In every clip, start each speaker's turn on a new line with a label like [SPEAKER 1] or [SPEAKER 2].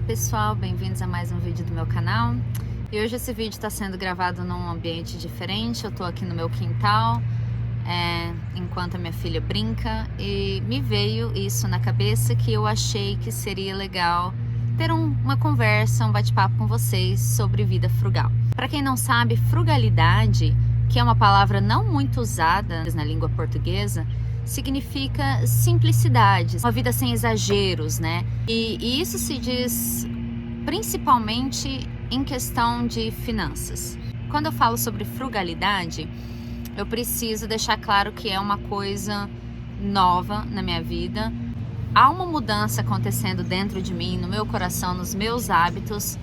[SPEAKER 1] pessoal, bem-vindos a mais um vídeo do meu canal. E hoje esse vídeo está sendo gravado num ambiente diferente. Eu tô aqui no meu quintal, enquanto a minha filha brinca, e me veio isso na cabeça que eu achei que seria legal ter uma conversa, um bate-papo com vocês sobre vida frugal. Para quem não sabe, frugalidade, que é uma palavra não muito usada na língua portuguesa, significa simplicidade, uma vida sem exageros, né? E isso se diz principalmente em questão de finanças. Quando eu falo sobre frugalidade, eu preciso deixar claro que é uma coisa nova na minha vida. Há uma mudança acontecendo dentro de mim, no meu coração, nos meus hábitos,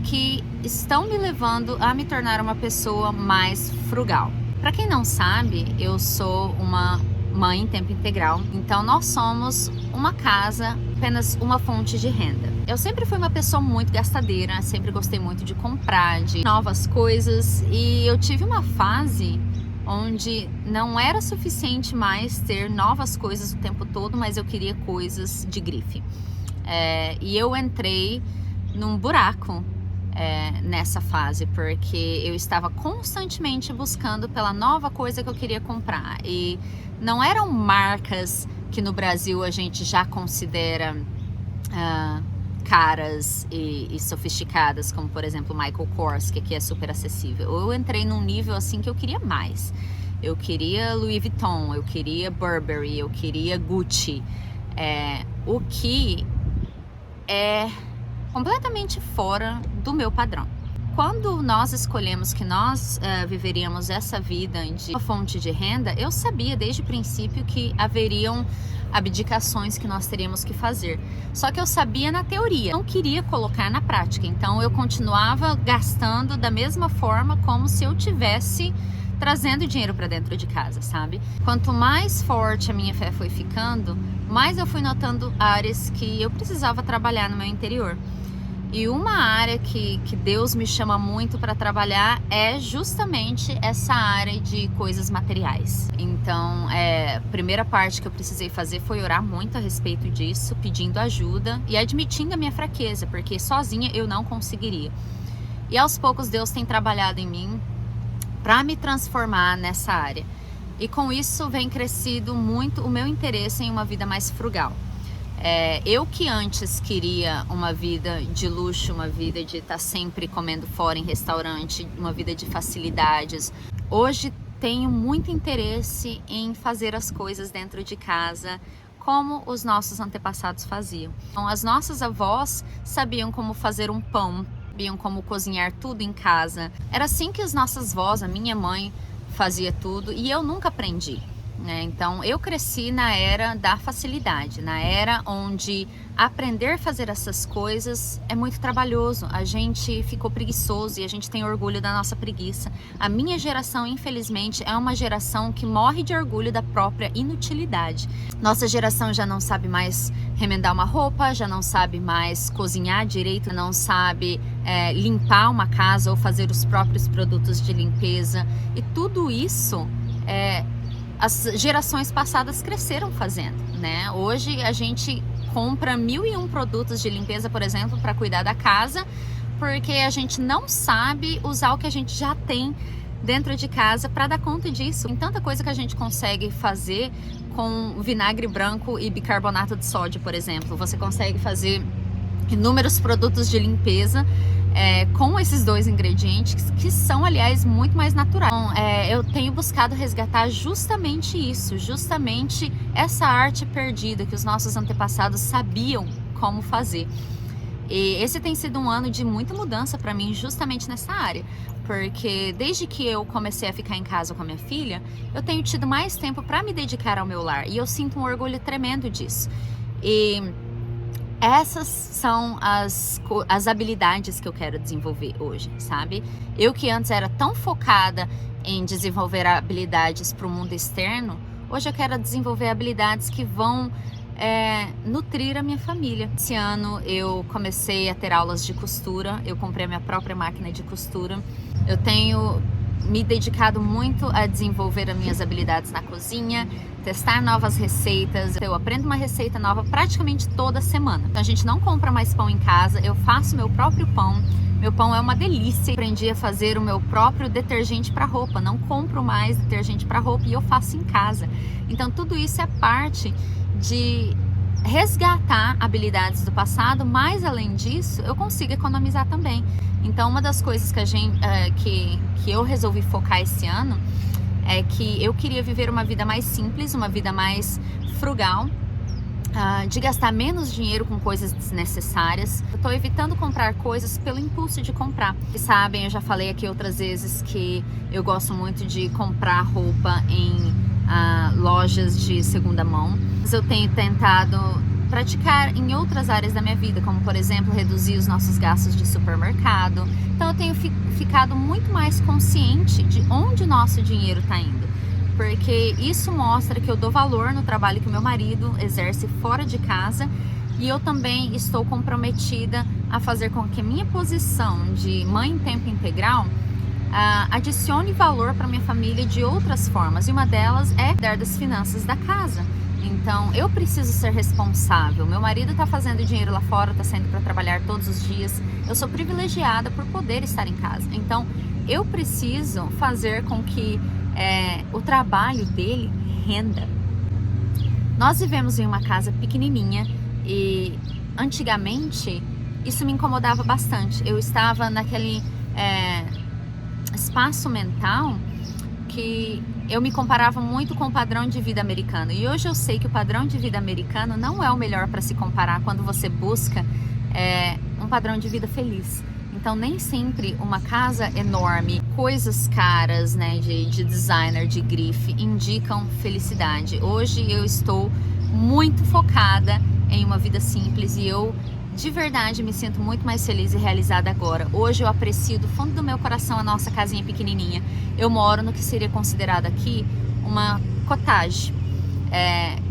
[SPEAKER 1] que estão me levando a me tornar uma pessoa mais frugal. Para quem não sabe, eu sou uma mãe em tempo integral, então nós somos uma casa, apenas uma fonte de renda. Eu sempre fui uma pessoa muito gastadeira, sempre gostei muito de comprar, de novas coisas, e eu tive uma fase onde não era suficiente mais ter novas coisas o tempo todo, mas eu queria coisas de grife. E eu entrei num buraco nessa fase, porque eu estava constantemente buscando pela nova coisa que eu queria comprar, e não eram marcas que no Brasil a gente já considera caras e sofisticadas, como por exemplo Michael Kors, que aqui é super acessível. Eu entrei num nível assim que eu queria mais. Eu queria Louis Vuitton, eu queria Burberry, eu queria Gucci, o que é completamente fora do meu padrão. Quando nós escolhemos que nós viveríamos essa vida de uma fonte de renda, eu sabia desde o princípio que haveriam abdicações que nós teríamos que fazer. Só que eu sabia na teoria, não queria colocar na prática. Então eu continuava gastando da mesma forma, como se eu tivesse trazendo dinheiro para dentro de casa, sabe? Quanto mais forte a minha fé foi ficando, mais eu fui notando áreas que eu precisava trabalhar no meu interior. E uma área que Deus me chama muito para trabalhar é justamente essa área de coisas materiais. Então, a primeira parte que eu precisei fazer foi orar muito a respeito disso, pedindo ajuda e admitindo a minha fraqueza, porque sozinha eu não conseguiria. E aos poucos Deus tem trabalhado em mim para me transformar nessa área. E com isso vem crescido muito o meu interesse em uma vida mais frugal. Eu que antes queria uma vida de luxo, uma vida de estar sempre comendo fora em restaurante, uma vida de facilidades, hoje tenho muito interesse em fazer as coisas dentro de casa, como os nossos antepassados faziam. Então, as nossas avós sabiam como fazer um pão, sabiam como cozinhar tudo em casa. Era assim que as nossas avós, a minha mãe, fazia tudo, e eu nunca aprendi. Então eu cresci na era da facilidade, na era onde aprender a fazer essas coisas é muito trabalhoso. A gente ficou preguiçoso e a gente tem orgulho da nossa preguiça. A minha geração, infelizmente, é uma geração que morre de orgulho da própria inutilidade. Nossa geração já não sabe mais remendar uma roupa, já não sabe mais cozinhar direito, não sabe limpar uma casa ou fazer os próprios produtos de limpeza. E tudo isso as gerações passadas cresceram fazendo, né? Hoje a gente compra 1001 produtos de limpeza, por exemplo, para cuidar da casa, porque a gente não sabe usar o que a gente já tem dentro de casa para dar conta disso. Tem tanta coisa que a gente consegue fazer com vinagre branco e bicarbonato de sódio, por exemplo. Você consegue fazer inúmeros produtos de limpeza com esses dois ingredientes, que são, aliás, muito mais naturais. Então, eu tenho buscado resgatar justamente isso, justamente essa arte perdida que os nossos antepassados sabiam como fazer. E esse tem sido um ano de muita mudança para mim, justamente nessa área, porque desde que eu comecei a ficar em casa com a minha filha, eu tenho tido mais tempo para me dedicar ao meu lar, e eu sinto um orgulho tremendo disso. E essas são as habilidades que eu quero desenvolver hoje, sabe? Eu que antes era tão focada em desenvolver habilidades para o mundo externo, hoje eu quero desenvolver habilidades que vão nutrir a minha família. Esse ano eu comecei a ter aulas de costura, eu comprei a minha própria máquina de costura. Eu tenho me dedicado muito a desenvolver as minhas habilidades na cozinha, testar novas receitas. Eu aprendo uma receita nova praticamente toda semana. Então a gente não compra mais pão em casa, eu faço meu próprio pão. Meu pão é uma delícia. Aprendi a fazer o meu próprio detergente para roupa. Não compro mais detergente para roupa e eu faço em casa. Então tudo isso é parte de resgatar habilidades do passado, mas além disso, eu consigo economizar também. Então uma das coisas que eu resolvi focar esse ano é que eu queria viver uma vida mais simples, uma vida mais frugal, de gastar menos dinheiro com coisas desnecessárias. Eu tô evitando comprar coisas pelo impulso de comprar. Vocês sabem, eu já falei aqui outras vezes que eu gosto muito de comprar roupa em lojas de segunda mão. Mas eu tenho tentado praticar em outras áreas da minha vida, como por exemplo, reduzir os nossos gastos de supermercado. Então eu tenho ficado muito mais consciente de onde o nosso dinheiro está indo. Porque isso mostra que eu dou valor no trabalho que o meu marido exerce fora de casa e eu também estou comprometida a fazer com que a minha posição de mãe em tempo integral adicione valor para minha família de outras formas, e uma delas é cuidar das finanças da casa. Então eu preciso ser responsável. Meu marido está fazendo dinheiro lá fora, está saindo para trabalhar todos os dias. Eu sou privilegiada por poder estar em casa. Então eu preciso fazer com que o trabalho dele renda. Nós vivemos em uma casa pequenininha e antigamente isso me incomodava bastante. Eu estava naquele espaço mental que eu me comparava muito com o padrão de vida americano. E hoje eu sei que o padrão de vida americano não é o melhor para se comparar quando você busca um padrão de vida feliz. Então nem sempre uma casa enorme, coisas caras, né, de designer, de grife, indicam felicidade. Hoje eu estou muito focada em uma vida simples e eu de verdade me sinto muito mais feliz e realizada agora. Hoje eu aprecio do fundo do meu coração a nossa casinha pequenininha. Eu moro no que seria considerado aqui uma cottage.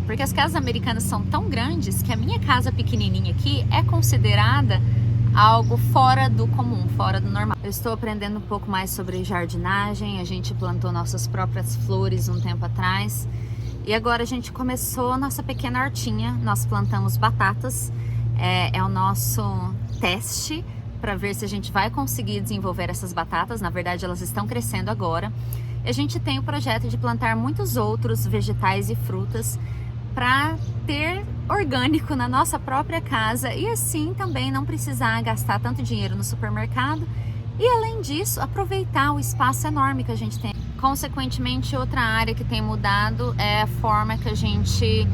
[SPEAKER 1] Porque as casas americanas são tão grandes que a minha casa pequenininha aqui é considerada algo fora do comum, fora do normal. Eu estou aprendendo um pouco mais sobre jardinagem. A gente plantou nossas próprias flores um tempo atrás e agora a gente começou nossa pequena hortinha. Nós plantamos batatas. É o nosso teste para ver se a gente vai conseguir desenvolver essas batatas. Na verdade, elas estão crescendo agora. E a gente tem o projeto de plantar muitos outros vegetais e frutas para ter orgânico na nossa própria casa e assim também não precisar gastar tanto dinheiro no supermercado e, além disso, aproveitar o espaço enorme que a gente tem. Consequentemente, outra área que tem mudado é a forma que a gente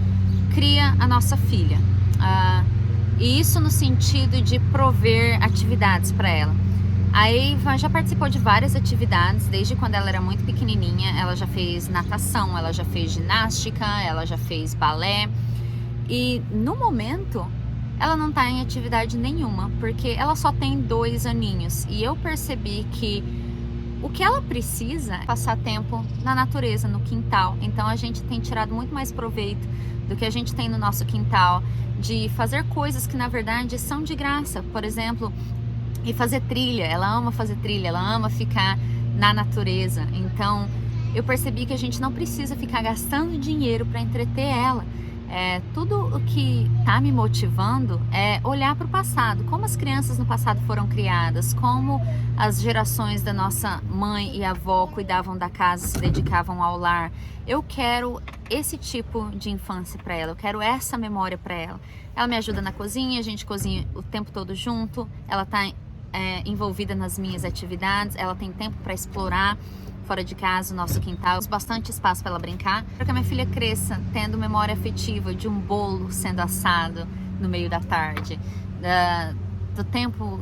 [SPEAKER 1] cria a nossa filha. E isso no sentido de prover atividades para ela. A Eva já participou de várias atividades, desde quando ela era muito pequenininha. Ela já fez natação, ela já fez ginástica, ela já fez balé. E no momento, ela não está em atividade nenhuma, porque ela só tem 2 aninhos. E eu percebi que o que ela precisa é passar tempo na natureza, no quintal. Então a gente tem tirado muito mais proveito do que a gente tem no nosso quintal, de fazer coisas que na verdade são de graça. Por exemplo, ir fazer trilha. Ela ama fazer trilha, ela ama ficar na natureza. Então eu percebi que a gente não precisa ficar gastando dinheiro para entreter ela. Tudo o que está me motivando é olhar para o passado, como as crianças no passado foram criadas, como as gerações da nossa mãe e avó cuidavam da casa, se dedicavam ao lar. Eu quero esse tipo de infância para ela, eu quero essa memória para ela. Ela me ajuda na cozinha, a gente cozinha o tempo todo junto, ela está envolvida nas minhas atividades, ela tem tempo para explorar fora de casa, o nosso quintal, bastante espaço para ela brincar, para que a minha filha cresça tendo memória afetiva de um bolo sendo assado no meio da tarde, do tempo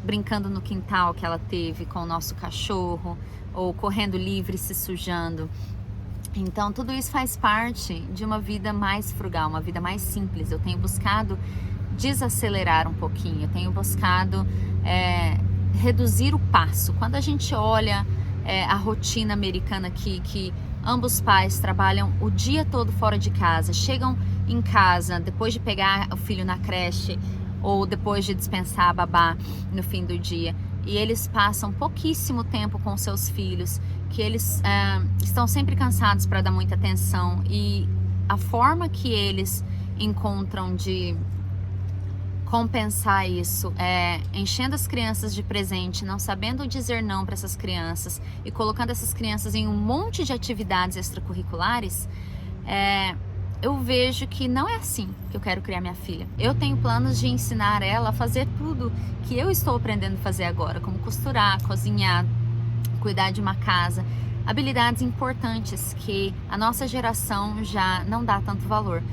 [SPEAKER 1] brincando no quintal que ela teve com o nosso cachorro, ou correndo livre, se sujando. Então tudo isso faz parte de uma vida mais frugal, uma vida mais simples. Eu tenho buscado desacelerar um pouquinho, eu tenho buscado reduzir o passo. Quando a gente olha a rotina americana aqui, que ambos pais trabalham o dia todo fora de casa, chegam em casa depois de pegar o filho na creche ou depois de dispensar a babá no fim do dia e eles passam pouquíssimo tempo com seus filhos, que eles estão sempre cansados para dar muita atenção, e a forma que eles encontram de compensar isso é enchendo as crianças de presente, não sabendo dizer não para essas crianças e colocando essas crianças em um monte de atividades extracurriculares. Eu vejo que não é assim que eu quero criar minha filha. Eu tenho planos de ensinar ela a fazer tudo que eu estou aprendendo a fazer agora, como costurar, cozinhar, cuidar de uma casa, habilidades importantes que a nossa geração já não dá tanto valor.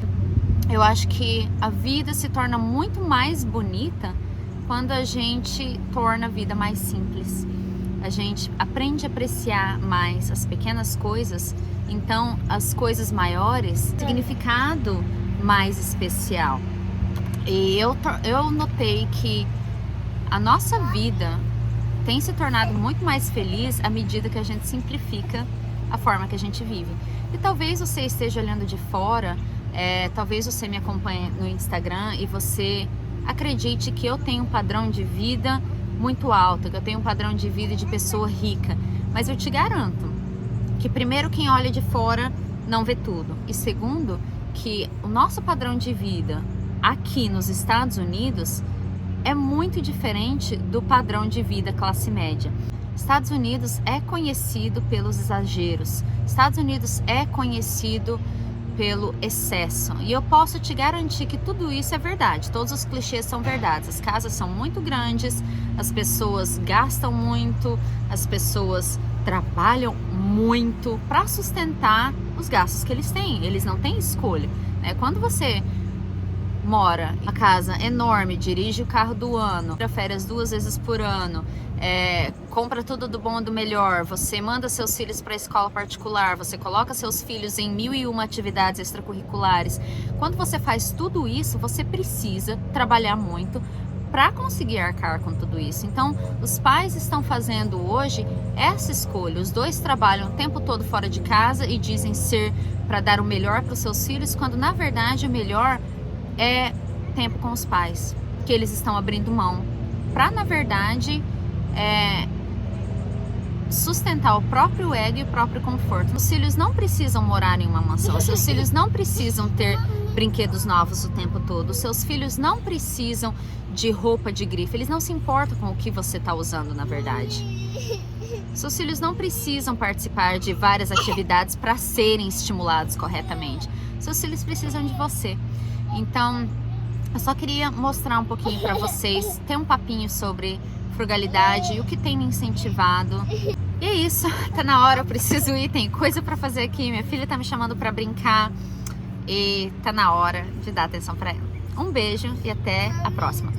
[SPEAKER 1] Eu acho que a vida se torna muito mais bonita quando a gente torna a vida mais simples. A gente aprende a apreciar mais as pequenas coisas, então as coisas maiores, significado mais especial. E eu notei que a nossa vida tem se tornado muito mais feliz à medida que a gente simplifica a forma que a gente vive. E talvez você esteja olhando de fora, talvez você me acompanhe no Instagram e você acredite que eu tenho um padrão de vida muito alto, que eu tenho um padrão de vida de pessoa rica. Mas eu te garanto que, primeiro, quem olha de fora não vê tudo. E segundo, que o nosso padrão de vida aqui nos Estados Unidos é muito diferente do padrão de vida classe média. Estados Unidos é conhecido pelos exageros. Estados Unidos é conhecido pelo excesso. E eu posso te garantir que tudo isso é verdade. Todos os clichês são verdades. As casas são muito grandes, as pessoas gastam muito, as pessoas trabalham muito para sustentar os gastos que eles têm. Eles não têm escolha, né? Quando você mora em uma casa enorme, dirige o carro do ano, tira férias 2 vezes por ano, compra tudo do bom e do melhor, você manda seus filhos para a escola particular, você coloca seus filhos em 1001 atividades extracurriculares. Quando você faz tudo isso, você precisa trabalhar muito para conseguir arcar com tudo isso. Então, os pais estão fazendo hoje essa escolha. Os dois trabalham o tempo todo fora de casa e dizem ser para dar o melhor para os seus filhos, quando na verdade o melhor é tempo com os pais, que eles estão abrindo mão para, na verdade, sustentar o próprio ego e o próprio conforto. Os filhos não precisam morar em uma mansão, seus filhos não precisam ter brinquedos novos o tempo todo, seus filhos não precisam de roupa de grife, eles não se importam com o que você está usando, na verdade. Seus filhos não precisam participar de várias atividades para serem estimulados corretamente. Seus filhos precisam de você. Então, eu só queria mostrar um pouquinho para vocês, ter um papinho sobre frugalidade e o que tem me incentivado. E é isso, tá na hora, eu preciso ir, tem coisa para fazer aqui. Minha filha tá me chamando para brincar e tá na hora de dar atenção para ela. Um beijo e até a próxima.